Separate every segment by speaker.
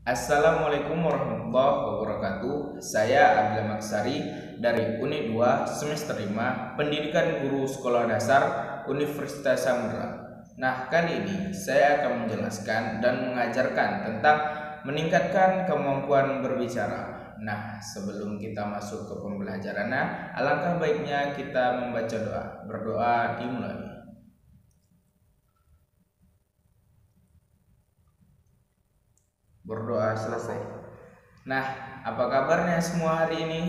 Speaker 1: Assalamualaikum warahmatullahi wabarakatuh. Saya Abdul Maksari dari Unit 2 semester 5 Pendidikan Guru Sekolah Dasar Universitas Samudra. Nah, kali ini saya akan menjelaskan dan mengajarkan tentang meningkatkan kemampuan berbicara. Nah, sebelum kita masuk ke pembelajarannya, alangkah baiknya kita membaca doa. Berdoa dimulai. Berdoa selesai. Nah, apa kabarnya semua hari ini?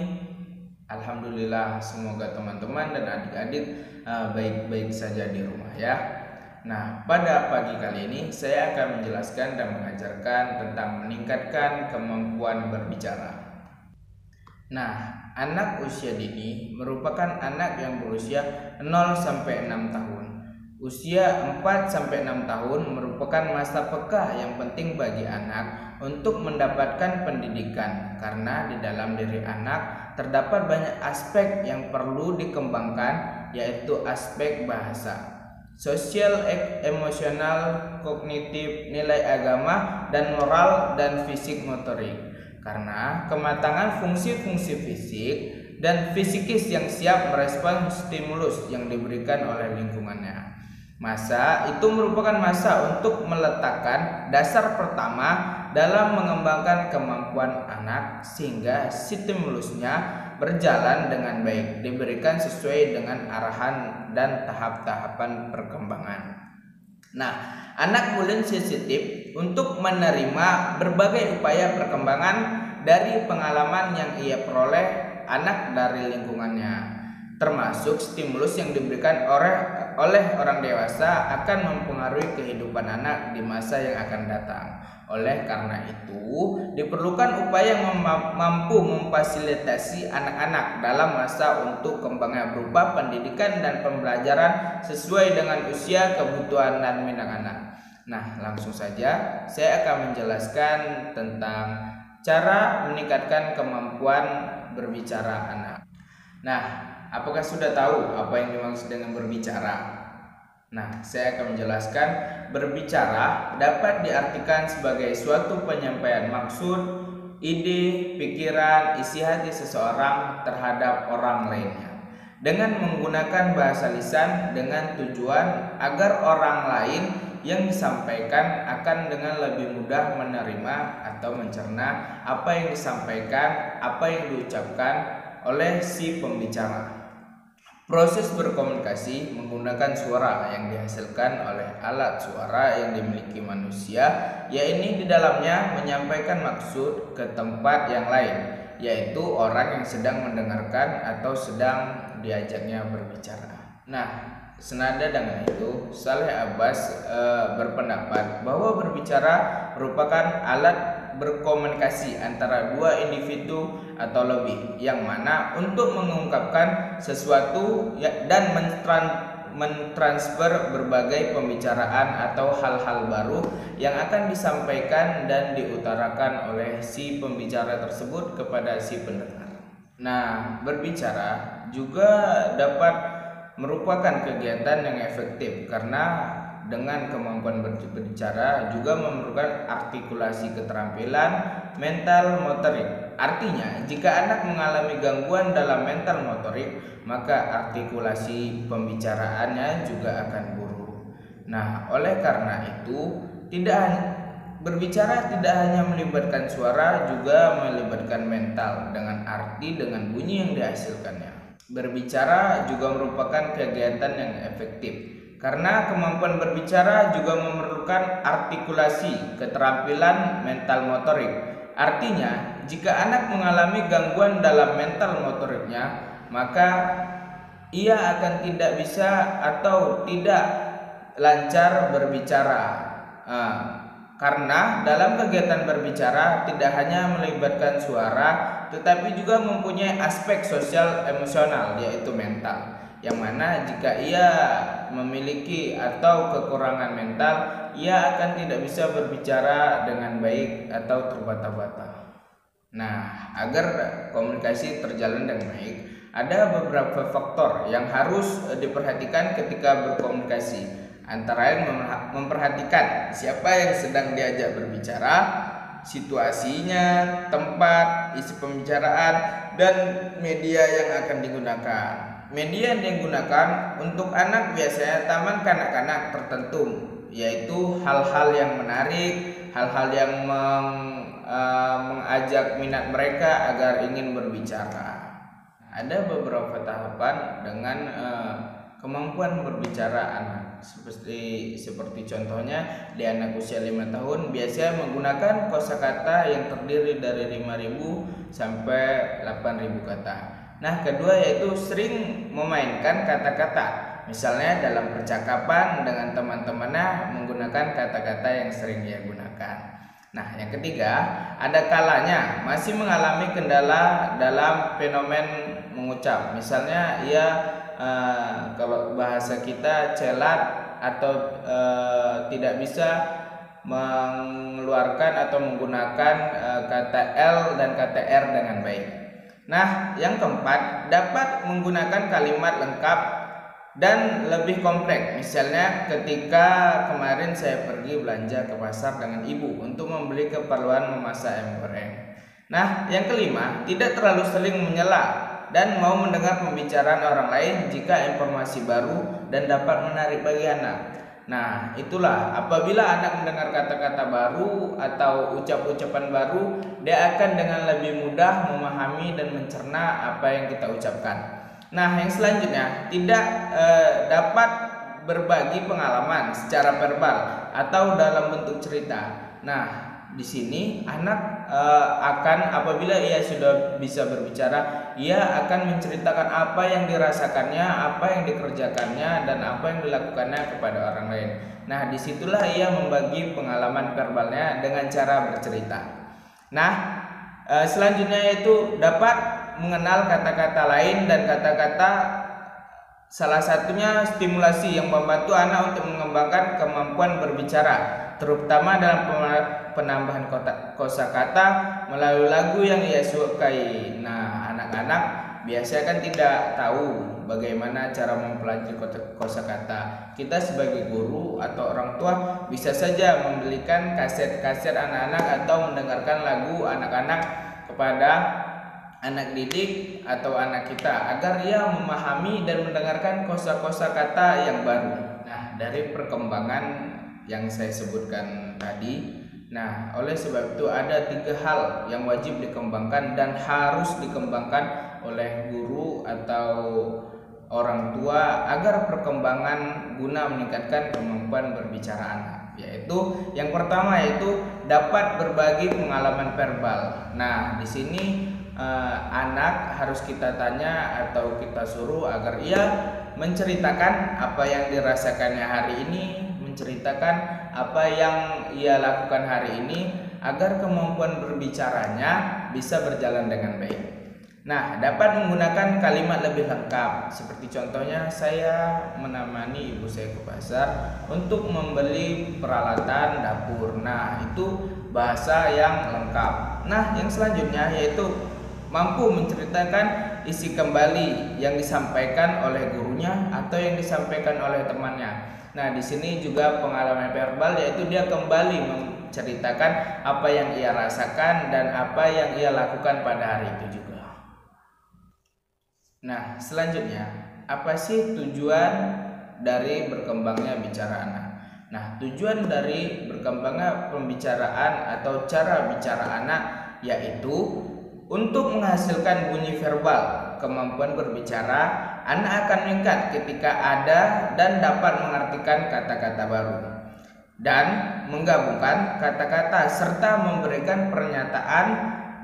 Speaker 1: Alhamdulillah, semoga teman-teman dan adik-adik baik-baik saja di rumah ya. Nah, pada pagi kali ini saya akan menjelaskan dan mengajarkan tentang meningkatkan kemampuan berbicara. Nah, anak usia dini merupakan anak yang berusia 0 sampai 6 tahun. Usia 4 sampai 6 tahun merupakan masa peka yang penting bagi anak untuk mendapatkan pendidikan, karena di dalam diri anak terdapat banyak aspek yang perlu dikembangkan, yaitu aspek bahasa, sosial, emosional, kognitif, nilai agama, dan moral, dan fisik motorik. Karena kematangan fungsi-fungsi fisik dan fisikis yang siap merespon stimulus yang diberikan oleh lingkungannya. Masa itu merupakan masa untuk meletakkan dasar pertama dalam mengembangkan kemampuan anak sehingga stimulusnya berjalan dengan baik, diberikan sesuai dengan arahan dan tahap-tahapan perkembangan. Nah, anak mulai sensitif untuk menerima berbagai upaya perkembangan dari pengalaman yang ia peroleh anak dari lingkungannya, termasuk stimulus yang diberikan oleh orang dewasa akan mempengaruhi kehidupan anak di masa yang akan datang. Oleh karena itu, diperlukan upaya yang mampu memfasilitasi anak-anak dalam masa untuk kembangnya berupa pendidikan dan pembelajaran sesuai dengan usia, kebutuhan, dan minat anak. Nah, langsung saja saya akan menjelaskan tentang cara meningkatkan kemampuan berbicara anak. Nah, apakah sudah tahu apa yang dimaksud dengan berbicara? Nah, saya akan menjelaskan. Berbicara dapat diartikan sebagai suatu penyampaian maksud, ide, pikiran, isi hati seseorang terhadap orang lainnya dengan menggunakan bahasa lisan dengan tujuan agar orang lain yang disampaikan akan dengan lebih mudah menerima atau mencerna apa yang disampaikan, apa yang diucapkan oleh si pembicara. Proses berkomunikasi menggunakan suara yang dihasilkan oleh alat suara yang dimiliki manusia, yaitu di dalamnya menyampaikan maksud ke tempat yang lain, yaitu orang yang sedang mendengarkan atau sedang diajaknya berbicara. Nah, senada dengan itu, Saleh Abbas berpendapat bahwa berbicara merupakan alat berkomunikasi antara dua individu atau lebih, yang mana untuk mengungkapkan sesuatu dan mentransfer berbagai pembicaraan atau hal-hal baru yang akan disampaikan dan diutarakan oleh si pembicara tersebut kepada si pendengar. Nah, berbicara juga dapat merupakan kegiatan yang efektif karena dengan kemampuan berbicara juga memerlukan artikulasi, keterampilan mental motorik. Artinya, jika anak mengalami gangguan dalam mental motorik, maka artikulasi pembicaraannya juga akan buruk. Nah, oleh karena itu, berbicara tidak hanya melibatkan suara, juga melibatkan mental dengan bunyi yang dihasilkannya. Berbicara juga merupakan kegiatan yang efektif karena kemampuan berbicara juga memerlukan artikulasi, keterampilan mental motorik. Artinya, jika anak mengalami gangguan dalam mental motoriknya, maka ia akan tidak bisa atau tidak lancar berbicara. Karena dalam kegiatan berbicara tidak hanya melibatkan suara, tetapi juga mempunyai aspek sosial emosional, yaitu mental, yang mana jika ia memiliki atau kekurangan mental, ia akan tidak bisa berbicara dengan baik atau terbata-bata. Nah, agar komunikasi terjalan dengan baik, ada beberapa faktor yang harus diperhatikan ketika berkomunikasi. Antara lain memperhatikan siapa yang sedang diajak berbicara, situasinya, tempat, isi pembicaraan, dan media yang akan digunakan. Media yang digunakan untuk anak biasanya taman kanak-kanak tertentu, yaitu hal-hal yang menarik, hal-hal yang mengajak minat mereka agar ingin berbicara. Ada beberapa tahapan dengan kemampuan berbicara anak, seperti contohnya di anak usia 5 tahun biasanya menggunakan kosakata yang terdiri dari 5.000 sampai 8.000 kata. Nah, kedua yaitu sering memainkan kata-kata, misalnya dalam percakapan dengan teman-temannya menggunakan kata-kata yang sering dia gunakan. Nah, yang ketiga, ada kalanya masih mengalami kendala dalam fenomen mengucap, misalnya ia kalau bahasa kita celat atau tidak bisa mengeluarkan atau menggunakan kata L dan kata R dengan baik. Nah, yang keempat, dapat menggunakan kalimat lengkap dan lebih kompleks. Misalnya ketika kemarin saya pergi belanja ke pasar dengan ibu untuk membeli keperluan memasak ayam goreng. Nah, yang kelima, tidak terlalu sering menyela dan mau mendengar pembicaraan orang lain jika informasi baru dan dapat menarik bagi anak. Nah, itulah apabila anak mendengar kata-kata baru atau ucapan baru, dia akan dengan lebih mudah memahami dan mencerna apa yang kita ucapkan. Nah, yang selanjutnya, tidak dapat berbagi pengalaman secara verbal atau dalam bentuk cerita. Nah, di sini anak akan apabila ia sudah bisa berbicara, ia akan menceritakan apa yang dirasakannya, apa yang dikerjakannya, dan apa yang dilakukannya kepada orang lain. Nah, disitulah ia membagi pengalaman verbalnya dengan cara bercerita. Nah, selanjutnya yaitu dapat mengenal kata-kata lain dan kata-kata. Salah satunya stimulasi yang membantu anak untuk mengembangkan kemampuan berbicara, terutama dalam penambahan kosakata melalui lagu yang ia sukai. Nah, anak-anak biasanya kan tidak tahu bagaimana cara mempelajari kosakata. Kita sebagai guru atau orang tua bisa saja membelikan kaset-kaset anak-anak atau mendengarkan lagu anak-anak kepada anak didik atau anak kita agar ia memahami dan mendengarkan kosa-kosa kata yang baru. Nah, dari perkembangan yang saya sebutkan tadi, nah oleh sebab itu ada 3 hal yang wajib dikembangkan dan harus dikembangkan oleh guru atau orang tua agar perkembangan guna meningkatkan kemampuan berbicara anak. Yaitu yang pertama yaitu dapat berbagi pengalaman verbal. Nah, di sini anak harus kita tanya atau kita suruh agar ia menceritakan apa yang dirasakannya hari ini, menceritakan apa yang ia lakukan hari ini agar kemampuan berbicaranya bisa berjalan dengan baik. Nah, dapat menggunakan kalimat lebih lengkap, seperti contohnya saya menemani ibu saya ke pasar untuk membeli peralatan dapur. Nah, itu bahasa yang lengkap. Nah, yang selanjutnya yaitu mampu menceritakan isi kembali yang disampaikan oleh gurunya atau yang disampaikan oleh temannya. Nah, di sini juga pengalaman verbal yaitu dia kembali menceritakan apa yang ia rasakan dan apa yang ia lakukan pada hari itu juga. Nah, selanjutnya, apa sih tujuan dari berkembangnya bicara anak? Nah, tujuan dari berkembangnya pembicaraan atau cara bicara anak yaitu untuk menghasilkan bunyi verbal. Kemampuan berbicara anak akan meningkat ketika ada dan dapat mengartikan kata-kata baru dan menggabungkan kata-kata serta memberikan pernyataan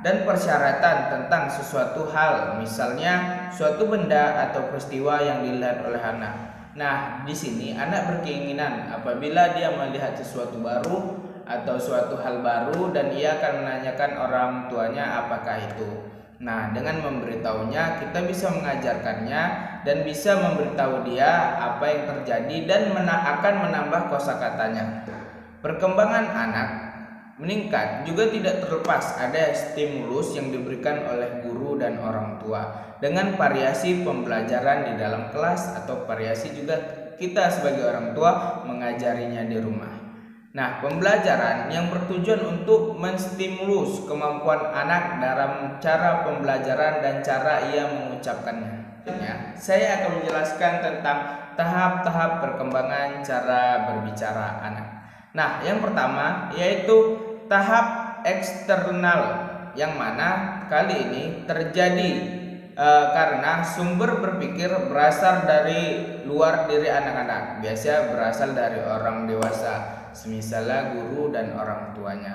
Speaker 1: dan persyaratan tentang sesuatu hal, misalnya suatu benda atau peristiwa yang dilihat oleh anak. Nah, di sini anak berkeinginan apabila dia melihat sesuatu baru atau suatu hal baru dan ia akan menanyakan orang tuanya apakah itu. Nah, dengan memberitahunya kita bisa mengajarkannya dan bisa memberitahu dia apa yang terjadi dan akan menambah kosakatanya. Perkembangan anak meningkat juga tidak terlepas ada stimulus yang diberikan oleh guru dan orang tua dengan variasi pembelajaran di dalam kelas atau variasi juga kita sebagai orang tua mengajarinya di rumah. Nah, pembelajaran yang bertujuan untuk menstimulus kemampuan anak dalam cara pembelajaran dan cara ia mengucapkannya. Saya akan menjelaskan tentang tahap-tahap perkembangan cara berbicara anak. Nah, yang pertama yaitu tahap eksternal, yang mana kali ini terjadi karena sumber berpikir berasal dari luar diri anak-anak, biasa berasal dari orang dewasa, semisalnya guru dan orang tuanya,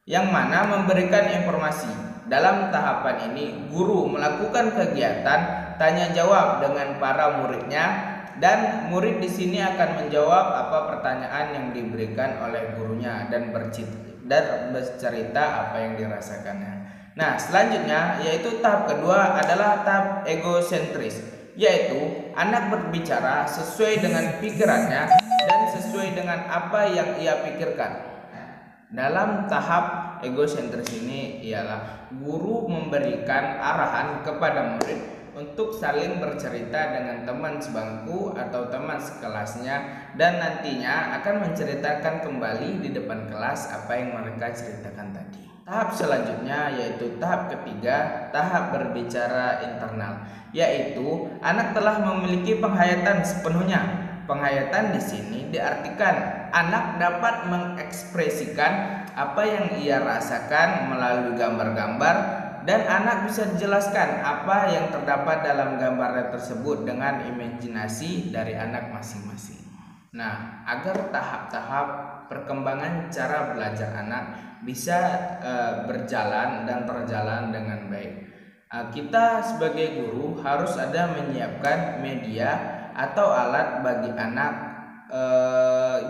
Speaker 1: yang mana memberikan informasi. Dalam tahapan ini, guru melakukan kegiatan tanya jawab dengan para muridnya, dan murid di sini akan menjawab apa pertanyaan yang diberikan oleh gurunya dan bercerita apa yang dirasakannya. Nah, selanjutnya yaitu tahap kedua adalah tahap egosentris, yaitu anak berbicara sesuai dengan pikirannya dan sesuai dengan apa yang ia pikirkan. Dalam tahap egosentris ini ialah guru memberikan arahan kepada murid untuk saling bercerita dengan teman sebangku atau teman sekelasnya, dan nantinya akan menceritakan kembali di depan kelas apa yang mereka ceritakan tadi. Tahap selanjutnya yaitu tahap ketiga, tahap berbicara internal, yaitu anak telah memiliki penghayatan sepenuhnya. Penghayatan di sini diartikan anak dapat mengekspresikan apa yang ia rasakan melalui gambar-gambar, dan anak bisa dijelaskan apa yang terdapat dalam gambarnya tersebut dengan imajinasi dari anak masing-masing. Nah, agar tahap-tahap perkembangan cara belajar anak bisa berjalan dan terjalan dengan baik, kita sebagai guru harus ada menyiapkan media atau alat bagi anak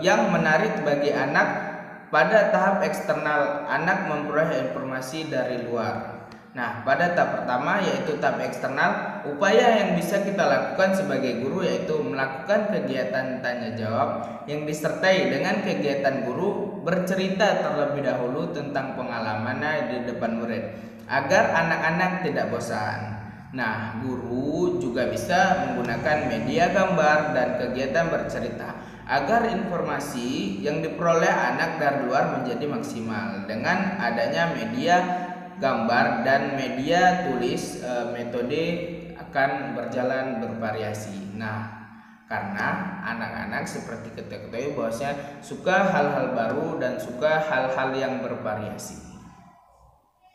Speaker 1: yang menarik bagi anak. Pada tahap eksternal, anak memperoleh informasi dari luar. Nah, pada tahap pertama yaitu tahap eksternal, upaya yang bisa kita lakukan sebagai guru yaitu melakukan kegiatan tanya jawab yang disertai dengan kegiatan guru bercerita terlebih dahulu tentang pengalamannya di depan murid agar anak-anak tidak bosan. Nah, guru juga bisa menggunakan media gambar dan kegiatan bercerita agar informasi yang diperoleh anak dari luar menjadi maksimal. Dengan adanya media gambar dan media tulis, metode akan berjalan bervariasi. Nah, karena anak-anak seperti kita ketahui bahwasanya suka hal-hal baru dan suka hal-hal yang bervariasi.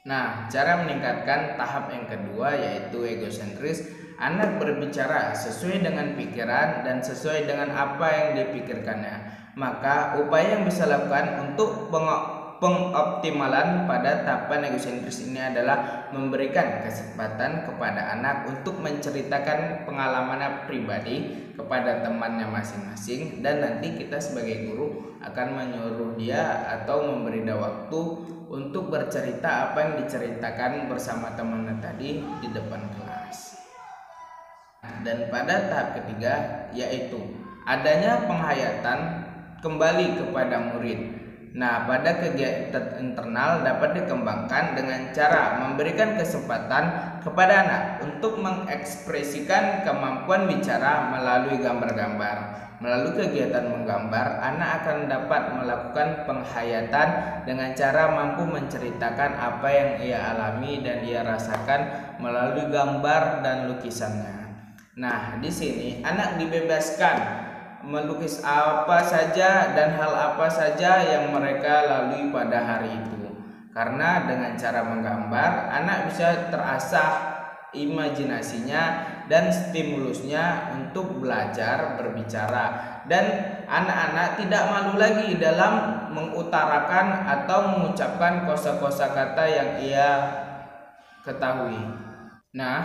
Speaker 1: Nah, cara meningkatkan tahap yang kedua yaitu egosentris, anak berbicara sesuai dengan pikiran dan sesuai dengan apa yang dipikirkannya. Maka upaya yang bisa lakukan untuk pengoptimalan pada tahapan egosentris ini adalah memberikan kesempatan kepada anak untuk menceritakan pengalamannya pribadi kepada temannya masing-masing, dan nanti kita sebagai guru akan menyuruh dia atau memberi dia waktu untuk bercerita apa yang diceritakan bersama temannya tadi di depan kelas. Dan pada tahap ketiga yaitu adanya penghayatan kembali kepada murid. Nah, pada kegiatan internal dapat dikembangkan dengan cara memberikan kesempatan kepada anak untuk mengekspresikan kemampuan bicara melalui gambar-gambar. Melalui kegiatan menggambar, anak akan dapat melakukan penghayatan dengan cara mampu menceritakan apa yang ia alami dan ia rasakan melalui gambar dan lukisannya. Nah, di sini anak dibebaskan melukis apa saja dan hal apa saja yang mereka lalui pada hari itu. Karena dengan cara menggambar, anak bisa terasah imajinasinya dan stimulusnya untuk belajar berbicara, dan anak-anak tidak malu lagi dalam mengutarakan atau mengucapkan kosa-kosa kata yang ia ketahui. Nah,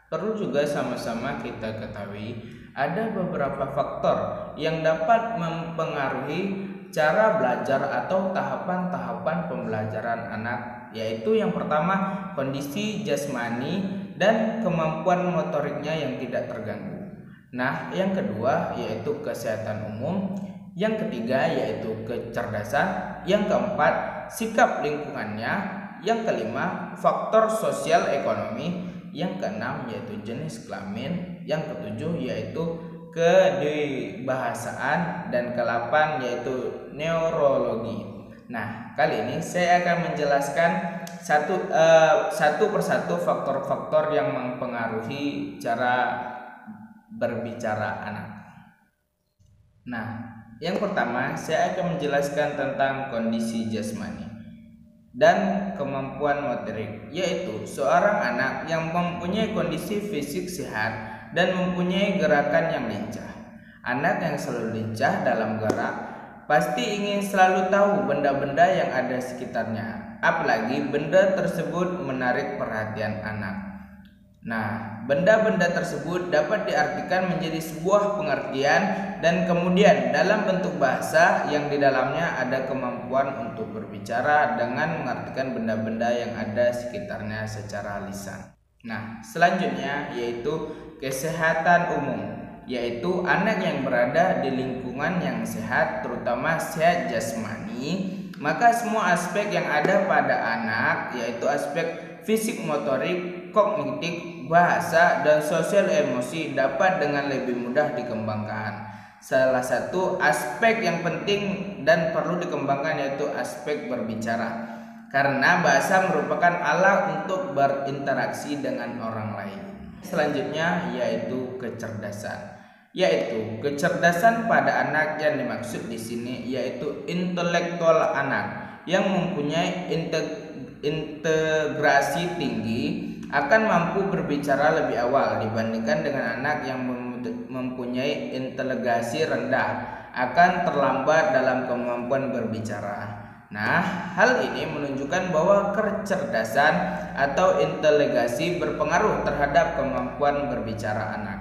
Speaker 1: perlu juga sama-sama kita ketahui ada beberapa faktor yang dapat mempengaruhi cara belajar atau tahapan-tahapan pembelajaran anak, yaitu yang pertama kondisi jasmani dan kemampuan motoriknya yang tidak terganggu. Nah, yang kedua yaitu kesehatan umum, yang ketiga yaitu kecerdasan, yang keempat sikap lingkungannya, yang kelima faktor sosial ekonomi, yang keenam yaitu jenis kelamin, yang ketujuh yaitu kedewasaan, dan ke-8 yaitu neurologi. Nah, kali ini saya akan menjelaskan satu persatu faktor-faktor yang mempengaruhi cara berbicara anak. Nah, yang pertama saya akan menjelaskan tentang kondisi jasmani dan kemampuan motorik, yaitu seorang anak yang mempunyai kondisi fisik sehat dan mempunyai gerakan yang lincah. Anak yang selalu lincah dalam gerak pasti ingin selalu tahu benda-benda yang ada sekitarnya, apalagi benda tersebut menarik perhatian anak. Nah, benda-benda tersebut dapat diartikan menjadi sebuah pengertian dan kemudian dalam bentuk bahasa yang di dalamnya ada kemampuan untuk berbicara dengan mengartikan benda-benda yang ada sekitarnya secara lisan. Nah, selanjutnya yaitu kesehatan umum, yaitu anak yang berada di lingkungan yang sehat, terutama sehat jasmani, maka semua aspek yang ada pada anak, yaitu aspek fisik, motorik, kognitif, bahasa, dan sosial emosi dapat dengan lebih mudah dikembangkan. Salah satu aspek yang penting dan perlu dikembangkan yaitu aspek berbicara, karena bahasa merupakan alat untuk berinteraksi dengan orang lain. Selanjutnya yaitu kecerdasan. Kecerdasan pada anak yang dimaksud di sini yaitu intelektual anak yang mempunyai integrasi tinggi akan mampu berbicara lebih awal dibandingkan dengan anak yang mempunyai integrasi rendah, akan terlambat dalam kemampuan berbicara. Nah, hal ini menunjukkan bahwa kecerdasan atau integrasi berpengaruh terhadap kemampuan berbicara anak.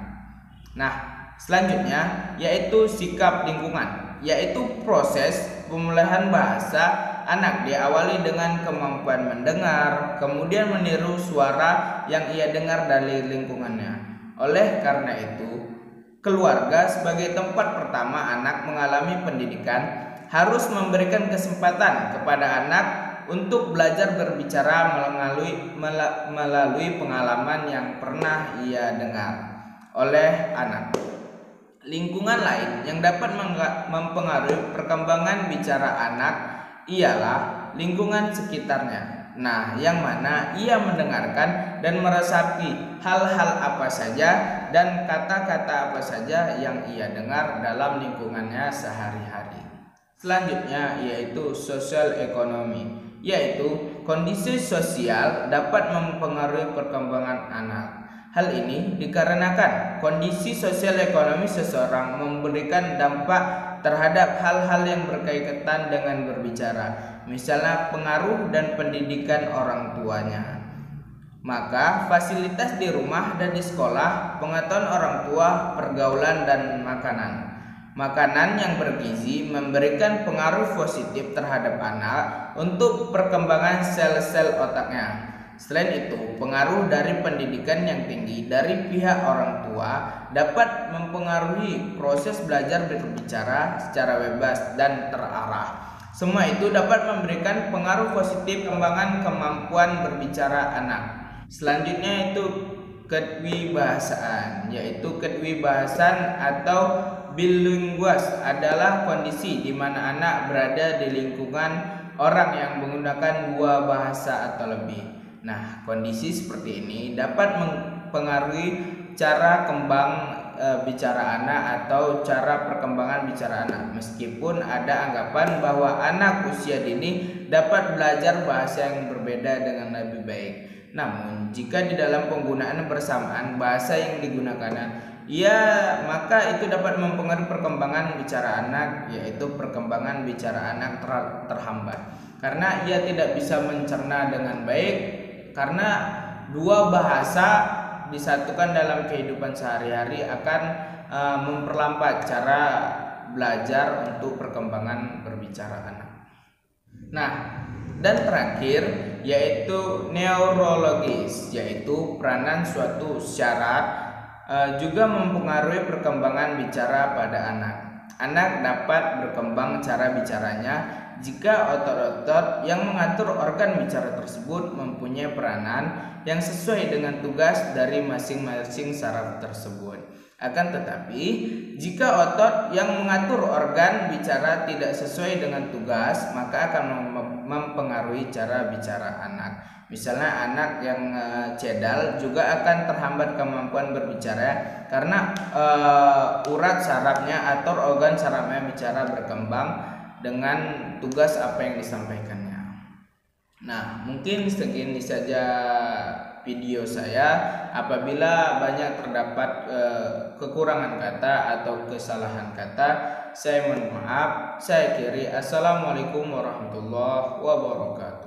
Speaker 1: Nah, selanjutnya yaitu sikap lingkungan, yaitu proses pemulihan bahasa anak diawali dengan kemampuan mendengar, kemudian meniru suara yang ia dengar dari lingkungannya. Oleh karena itu, keluarga sebagai tempat pertama anak mengalami pendidikan harus memberikan kesempatan kepada anak untuk belajar berbicara melalui pengalaman yang pernah ia dengar oleh anak. Lingkungan lain yang dapat mempengaruhi perkembangan bicara anak ialah lingkungan sekitarnya. Nah, yang mana ia mendengarkan dan meresapi hal-hal apa saja dan kata-kata apa saja yang ia dengar dalam lingkungannya sehari-hari. Selanjutnya yaitu sosial ekonomi, yaitu kondisi sosial dapat mempengaruhi perkembangan anak. Hal ini dikarenakan kondisi sosial ekonomi seseorang memberikan dampak terhadap hal-hal yang berkaitan dengan berbicara, misalnya pengaruh dan pendidikan orang tuanya. Maka fasilitas di rumah dan di sekolah, pengetahuan orang tua, pergaulan dan makanan. Makanan yang bergizi memberikan pengaruh positif terhadap anak untuk perkembangan sel-sel otaknya. Selain itu, pengaruh dari pendidikan yang tinggi dari pihak orang tua dapat mempengaruhi proses belajar berbicara secara bebas dan terarah. Semua itu dapat memberikan pengaruh positif pengembangan kemampuan berbicara anak. Selanjutnya itu kedwibahasaan, yaitu kedwibahasaan atau bilinguas adalah kondisi di mana anak berada di lingkungan orang yang menggunakan dua bahasa atau lebih. Nah, kondisi seperti ini dapat mempengaruhi cara kembang bicara anak atau cara perkembangan bicara anak. Meskipun ada anggapan bahwa anak usia dini dapat belajar bahasa yang berbeda dengan lebih baik. Namun, jika di dalam penggunaan bersamaan bahasa yang digunakan, maka itu dapat mempengaruhi perkembangan bicara anak, yaitu perkembangan bicara anak terhambat karena ia tidak bisa mencerna dengan baik, karena dua bahasa disatukan dalam kehidupan sehari-hari akan memperlambat cara belajar untuk perkembangan berbicara anak. Nah, dan terakhir yaitu neurologis, yaitu peranan suatu syarat juga mempengaruhi perkembangan bicara pada anak. Anak dapat berkembang cara bicaranya jika otot-otot yang mengatur organ bicara tersebut mempunyai peranan yang sesuai dengan tugas dari masing-masing saraf tersebut. Akan tetapi, jika otot yang mengatur organ bicara tidak sesuai dengan tugas, maka akan mempengaruhi cara bicara anak. Misalnya anak yang cedal juga akan terhambat kemampuan berbicara karena urat sarafnya atau organ sarafnya bicara berkembang dengan tugas apa yang disampaikannya. Nah, mungkin segini saja video saya. Apabila banyak terdapat kekurangan kata atau kesalahan kata, saya mohon maaf. Saya akhiri. Assalamualaikum warahmatullahi wabarakatuh.